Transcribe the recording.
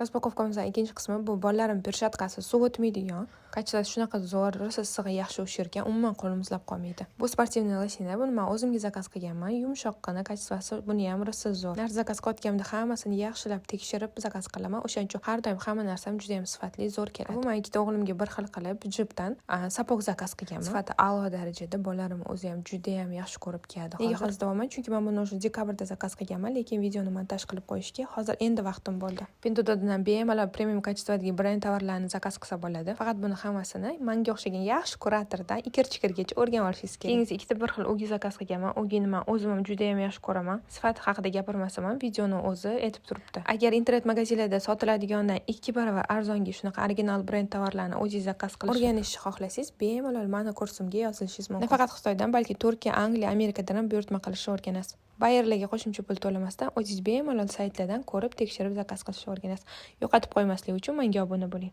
Raspakofkamizning ikkinchi qismi bu bolalarim pershatkasi suv o'tmaydigan. Kachasi shunaqa zo'r, rosa issig'i yaxshi ushirgan, umuman qo'lim muzlab qolmaydi. Bu sportivniy losyona, buni men o'zimga zakaz qilganman. Yumshoqqina, kachasi buni ham rosa zo'r. Narsa zakaz qilganimda hammasini yaxshilab tekshirib zakaz qilaman. O'shaning uchun har doim hamma narsam juda ham sifatli, zo'r keladi. Bu men ikkita o'g'limga bir xil qilib jipdan sapok zakaz qilganman. Sifati a'lo darajada, bolalarim o'zi ham juda ham yaxshi ko'rib keladi. Nega hozir deyapman? Chunki men buni o'sha dekabrda zakaz qilganman, lekin videoni montaj qilib qo'yishga hozir endi vaqtim bo'ldi. Pinduo'dan bemalol premium kачестводagi brend tovarlarni zakaz qilsa bo'ladi. Faqat buni hammasini menga o'xshagan yaxshi kuratordan ikir-chikirgacha o'rganib olishingiz kerak. Keyingi ikkita bir xil o'gi zakaz qilganman. O'gini men o'zim ham juda ham yaxshi ko'raman. Sifat haqida gapirmasam ham videoni o'zi aytib turibdi. Agar internet magazinlarda sotiladigandan 2 barobar arzonga shunaqa original brend tovarlarni o'zingiz zakaz qilib o'rganishni xohlasangiz, bemalol meni kursimga yozilishingiz mumkin. Nafaqat Xitoydan, balki Turkiya, Angliya, Amerikadan ham buyurtma qilishni o'rganasiz. Bayerlarga qo'shimcha pul to'lamasdan o'zingiz bemalol saytlardan ko'rib, tekshirib zakaz qilishni o'rganasiz. Yo'qotib qo'ymaslik uchun menga obuna bo'ling.